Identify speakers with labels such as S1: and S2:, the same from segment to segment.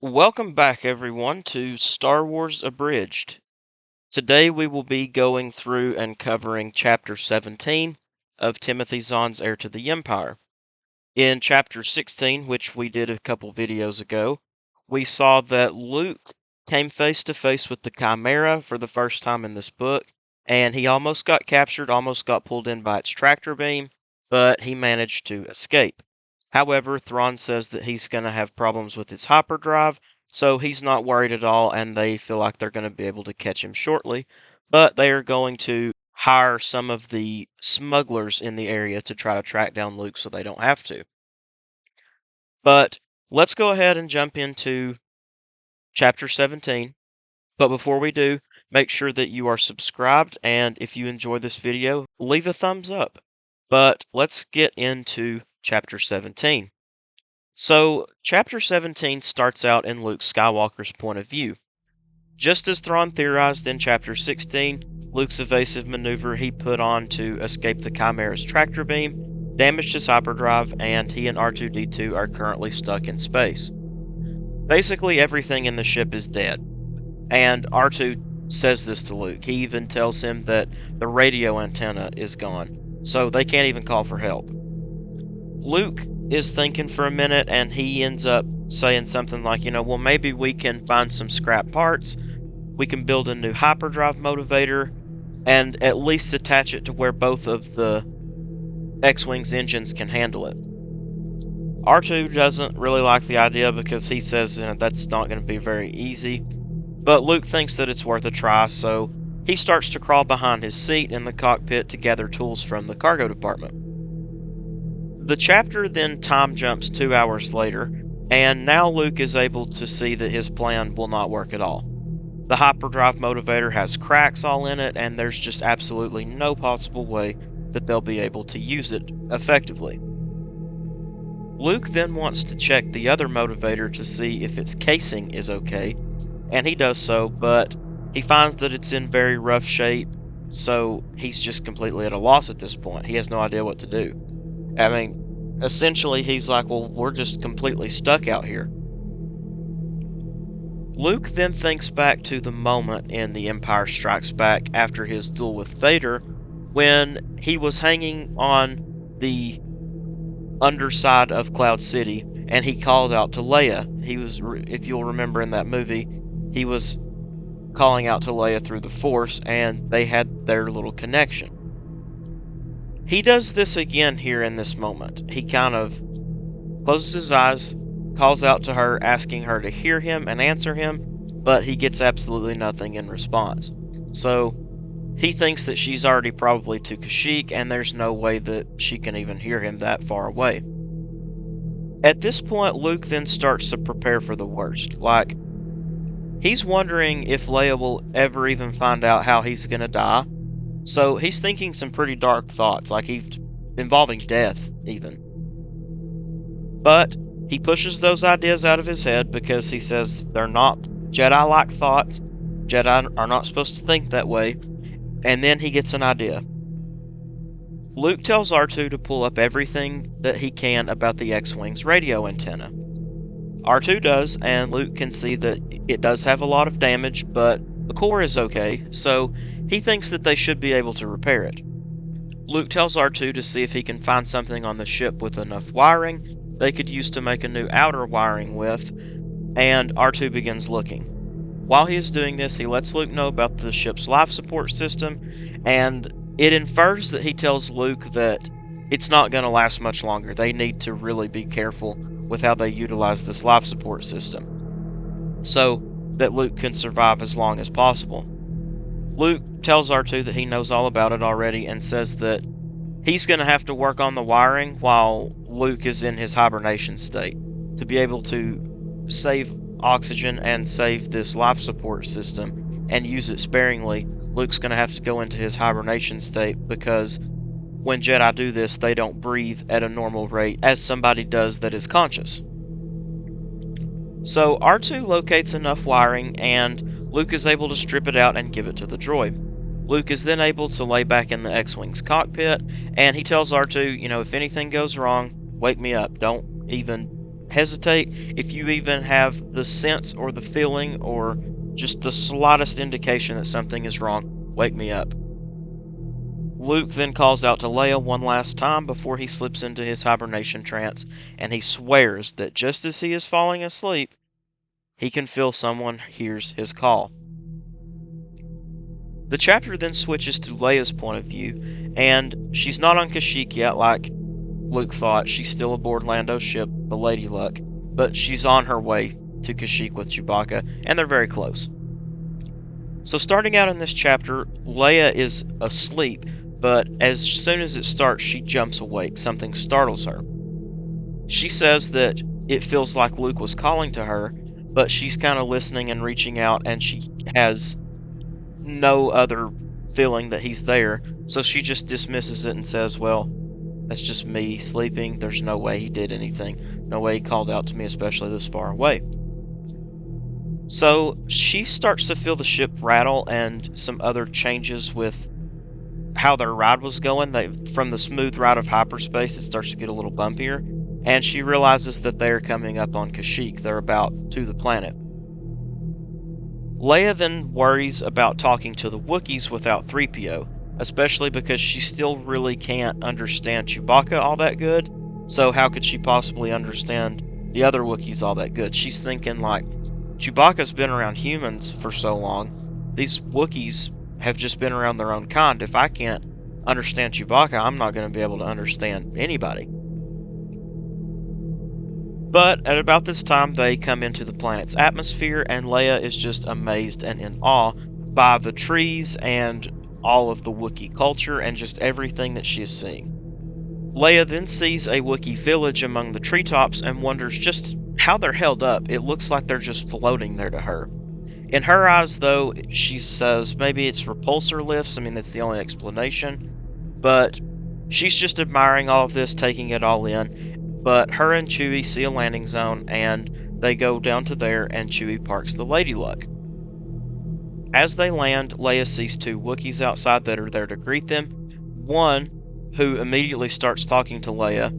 S1: Welcome back, everyone, to Star Wars Abridged. Today we will be going through and covering Chapter 17 of Timothy Zahn's Heir to the Empire. In Chapter 16, which we did a couple videos ago, we saw that Luke came face to face with the Chimera for the first time in this book, and he almost got captured, almost got pulled in by its tractor beam, but he managed to escape. However, Thrawn says that he's going to have problems with his hyperdrive, so he's not worried at all, and they feel like they're going to be able to catch him shortly. But they are going to hire some of the smugglers in the area to try to track down Luke so they don't have to. But let's go ahead and jump into Chapter 17. But before we do, make sure that you are subscribed, and if you enjoy this video, leave a thumbs up. But let's get into Chapter 17. So, Chapter 17 starts out in Luke Skywalker's point of view. Just as Thrawn theorized in Chapter 16, Luke's evasive maneuver he put on to escape the Chimera's tractor beam damaged his hyperdrive, and he and R2-D2 are currently stuck in space. Basically, everything in the ship is dead, and R2 says this to Luke. He even tells him that the radio antenna is gone, so they can't even call for help. Luke is thinking for a minute, and he ends up saying something like, well, maybe we can find some scrap parts, we can build a new hyperdrive motivator, and at least attach it to where both of the X-Wing's engines can handle it. R2 doesn't really like the idea because he says that's not going to be very easy, but Luke thinks that it's worth a try, so he starts to crawl behind his seat in the cockpit to gather tools from the cargo department. The chapter then time jumps 2 hours later, and now Luke is able to see that his plan will not work at all. The hyperdrive motivator has cracks all in it, and there's just absolutely no possible way that they'll be able to use it effectively. Luke then wants to check the other motivator to see if its casing is okay, and he does so, but he finds that it's in very rough shape, so he's just completely at a loss at this point. He has no idea what to do. I mean, essentially he's like, well, we're just completely stuck out here. Luke then thinks back to the moment in The Empire Strikes Back after his duel with Vader, when he was hanging on the underside of Cloud City, and he called out to Leia. If you'll remember in that movie, he was calling out to Leia through the Force, and they had their little connection. He does this again here in this moment. He kind of closes his eyes, calls out to her, asking her to hear him and answer him, but he gets absolutely nothing in response. So he thinks that she's already probably to Kashyyyk, and there's no way that she can even hear him that far away. At this point, Luke then starts to prepare for the worst. Like, he's wondering if Leia will ever even find out how he's gonna die. So he's thinking some pretty dark thoughts, like involving death, even. But he pushes those ideas out of his head because he says they're not Jedi-like thoughts. Jedi are not supposed to think that way. And then he gets an idea. Luke tells R2 to pull up everything that he can about the X-Wing's radio antenna. R2 does, and Luke can see that it does have a lot of damage, but the core is okay, so he thinks that they should be able to repair it. Luke tells R2 to see if he can find something on the ship with enough wiring they could use to make a new outer wiring with, and R2 begins looking. While he is doing this, he lets Luke know about the ship's life support system, and it infers that he tells Luke that it's not going to last much longer. They need to really be careful with how they utilize this life support system, so that Luke can survive as long as possible. Luke tells R2 that he knows all about it already and says that he's going to have to work on the wiring while Luke is in his hibernation state to be able to save oxygen and save this life support system and use it sparingly. Luke's going to have to go into his hibernation state because when Jedi do this, they don't breathe at a normal rate as somebody does that is conscious. So R2 locates enough wiring, and Luke is able to strip it out and give it to the droid. Luke is then able to lay back in the X-Wing's cockpit, and he tells R2, if anything goes wrong, wake me up. Don't even hesitate, if you even have the sense or the feeling or just the slightest indication that something is wrong, wake me up. Luke then calls out to Leia one last time before he slips into his hibernation trance, and he swears that just as he is falling asleep, he can feel someone hears his call. The chapter then switches to Leia's point of view, and she's not on Kashyyyk yet like Luke thought. She's still aboard Lando's ship, the Lady Luck, but she's on her way to Kashyyyk with Chewbacca, and they're very close. So starting out in this chapter, Leia is asleep, but as soon as it starts, she jumps awake. Something startles her. She says that it feels like Luke was calling to her, but she's kind of listening and reaching out, and she has no other feeling that he's there, so she just dismisses it and says, well, that's just me sleeping. There's no way he did anything. No way he called out to me, especially this far away. So she starts to feel the ship rattle and some other changes with how their ride was going. From the smooth ride of hyperspace, it starts to get a little bumpier, and she realizes that they're coming up on Kashyyyk. They're about to the planet. Leia then worries about talking to the Wookiees without 3PO, especially because she still really can't understand Chewbacca all that good, so how could she possibly understand the other Wookiees all that good? She's thinking, like, Chewbacca's been around humans for so long, these Wookiees have just been around their own kind. If I can't understand Chewbacca, I'm not going to be able to understand anybody. But at about this time, they come into the planet's atmosphere, and Leia is just amazed and in awe by the trees and all of the Wookiee culture and just everything that she is seeing. Leia then sees a Wookiee village among the treetops and wonders just how they're held up. It looks like they're just floating there to her. In her eyes, though, she says maybe it's repulsor lifts. I mean, that's the only explanation. But she's just admiring all of this, taking it all in. But her and Chewie see a landing zone, and they go down to there, and Chewie parks the Lady Luck. As they land, Leia sees two Wookiees outside that are there to greet them. One who immediately starts talking to Leia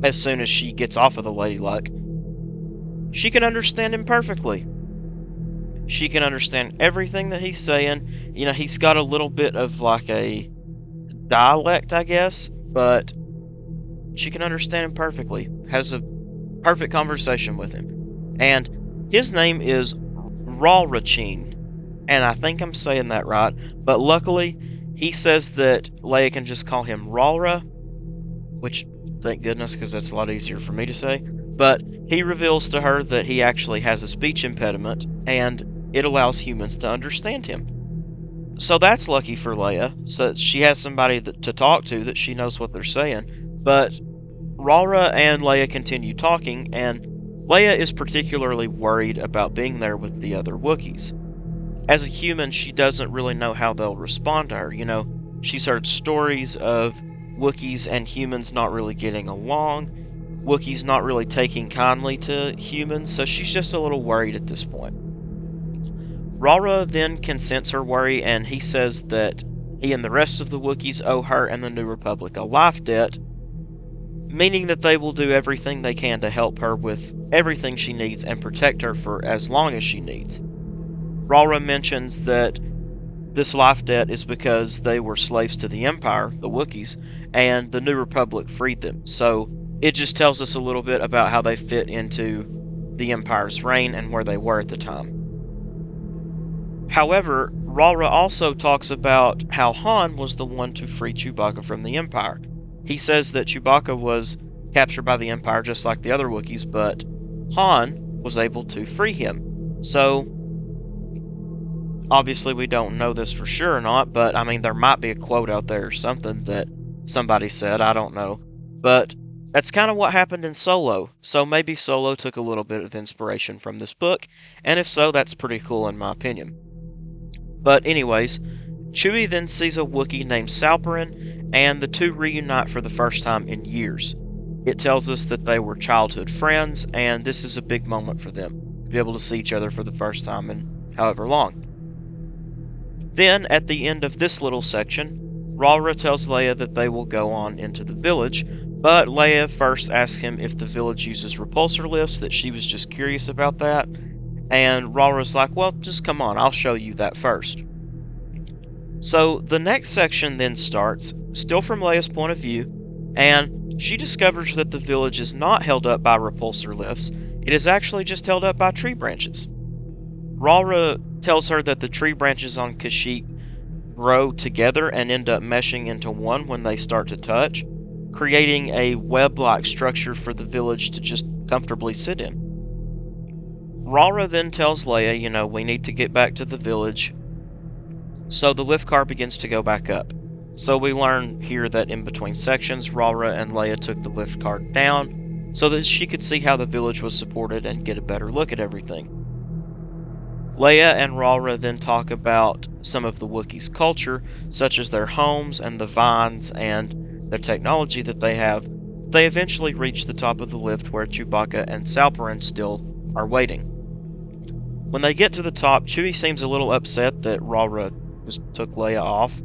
S1: as soon as she gets off of the Lady Luck. She can understand him perfectly. She can understand everything that he's saying. You know, he's got a little bit of like a dialect, I guess, but she can understand him perfectly. Has a perfect conversation with him. And his name is Ralrachin, and I think I'm saying that right, but luckily he says that Leia can just call him Ralra, which, thank goodness, because that's a lot easier for me to say. But he reveals to her that he actually has a speech impediment, and it allows humans to understand him. So that's lucky for Leia, so she has somebody to talk to that she knows what they're saying. But Ralra and Leia continue talking, and Leia is particularly worried about being there with the other Wookiees. As a human, she doesn't really know how they'll respond to her. You know, she's heard stories of Wookiees and humans not really getting along, Wookiees not really taking kindly to humans, so she's just a little worried at this point. Ralra then can sense her worry, and he says that he and the rest of the Wookiees owe her and the New Republic a life debt, meaning that they will do everything they can to help her with everything she needs and protect her for as long as she needs. Ralra mentions that this life debt is because they were slaves to the Empire, the Wookiees, and the New Republic freed them. So it just tells us a little bit about how they fit into the Empire's reign and where they were at the time. However, Ralra also talks about how Han was the one to free Chewbacca from the Empire. He says that Chewbacca was captured by the Empire just like the other Wookiees, but Han was able to free him. So obviously we don't know this for sure or not, but I mean there might be a quote out there or something that somebody said, I don't know. But that's kind of what happened in Solo, so maybe Solo took a little bit of inspiration from this book, and if so, that's pretty cool in my opinion. But anyways, Chewie then sees a Wookiee named Salperin, and the two reunite for the first time in years. It tells us that they were childhood friends, and this is a big moment for them, to be able to see each other for the first time in however long. Then, at the end of this little section, Ralra tells Leia that they will go on into the village, But Leia first asks him if the village uses repulsor lifts, that she was just curious about that. And Rara's like, well, just come on, I'll show you that first. So the next section then starts, still from Leia's point of view, and she discovers that the village is not held up by repulsor lifts, it is actually just held up by tree branches. Rara tells her that the tree branches on Kashyyyk grow together and end up meshing into one when they start to touch, creating a web-like structure for the village to just comfortably sit in. Rara then tells Leia, we need to get back to the village. So the lift car begins to go back up. So we learn here that in between sections, Rara and Leia took the lift car down so that she could see how the village was supported and get a better look at everything. Leia and Rara then talk about some of the Wookiees' culture, such as their homes and the vines and the technology that they have. They eventually reach the top of the lift where Chewbacca and Salperin still are waiting. When they get to the top, Chewie seems a little upset that Rara just took Leia off.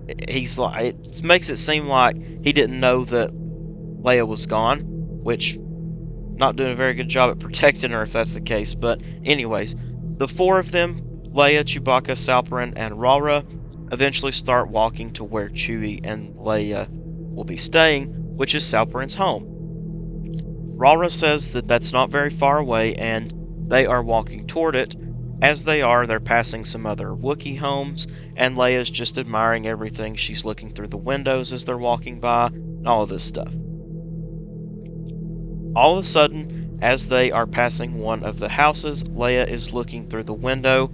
S1: It makes it seem like he didn't know that Leia was gone, which, not doing a very good job at protecting her if that's the case. But anyways, the four of them, Leia, Chewbacca, Salperin, and Rara, eventually start walking to where Chewie and Leia will be staying, which is Salperin's home. Rara says that that's not very far away, and they are walking toward it. As they're passing some other Wookiee homes, and Leia's just admiring everything. She's looking through the windows as they're walking by, and all of this stuff. All of a sudden, as they are passing one of the houses, Leia is looking through the window,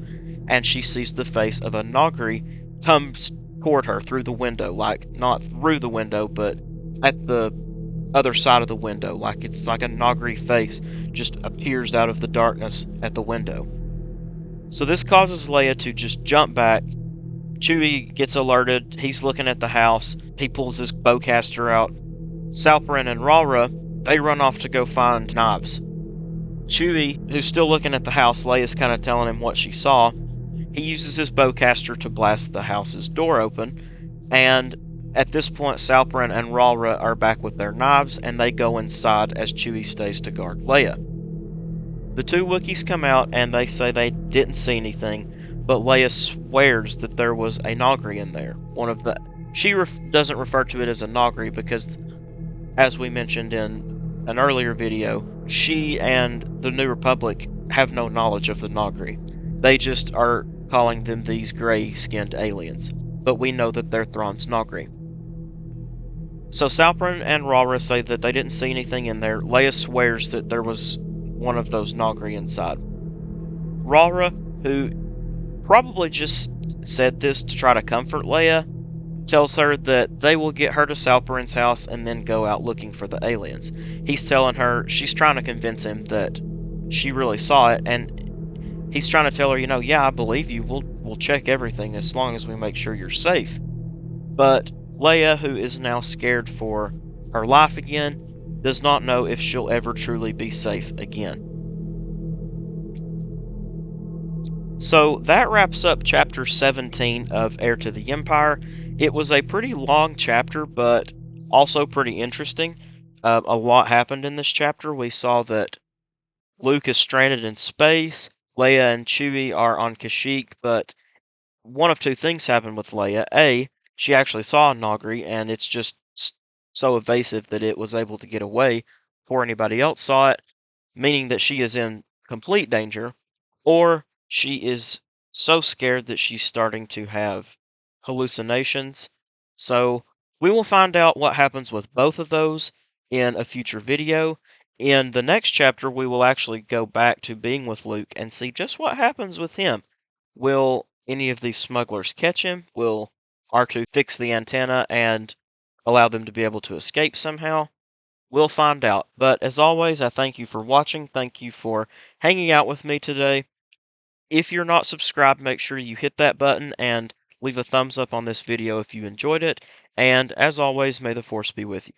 S1: and she sees the face of a Nagri comes toward her through the window, like, not through the window, but at the other side of the window, like it's like a Nagri face just appears out of the darkness at the window. So this causes Leia to just jump back. Chewie gets alerted. He's looking at the house. He pulls his bowcaster out. Salperin and Rara, they run off to go find knives. Chewie, who's still looking at the house, Leia's kind of telling him what she saw. He uses his bowcaster to blast the house's door open. And at this point, Salperin and Rara are back with their knives, and they go inside as Chewie stays to guard Leia. The two Wookiees come out and they say they didn't see anything, but Leia swears that there was a Nagri in there. She doesn't refer to it as a Nagri because, as we mentioned in an earlier video, she and the New Republic have no knowledge of the Nagri. They just are calling them these gray-skinned aliens, but we know that they're Thrawn's Nagri. So Salperin and Rara say that they didn't see anything in there. Leia swears that there was one of those Nagri inside. Rara, who probably just said this to try to comfort Leia, tells her that they will get her to Salperin's house and then go out looking for the aliens. He's telling her, she's trying to convince him that she really saw it, and he's trying to tell her, yeah, I believe you, we'll check everything as long as we make sure you're safe. But Leia, who is now scared for her life again, does not know if she'll ever truly be safe again. So that wraps up chapter 17 of Heir to the Empire. It was a pretty long chapter, but also pretty interesting. A lot happened in this chapter. We saw that Luke is stranded in space, Leia and Chewie are on Kashyyyk, but one of two things happened with Leia. A, she actually saw a Nagri, and it's just so evasive that it was able to get away before anybody else saw it, meaning that she is in complete danger, or she is so scared that she's starting to have hallucinations. So we will find out what happens with both of those in a future video. In the next chapter, we will actually go back to being with Luke and see just what happens with him. Will any of these smugglers catch him? Will R2 fix the antenna and allow them to be able to escape somehow? We'll find out. But as always, I thank you for watching. Thank you for hanging out with me today. If you're not subscribed, make sure you hit that button and leave a thumbs up on this video if you enjoyed it. And as always, may the Force be with you.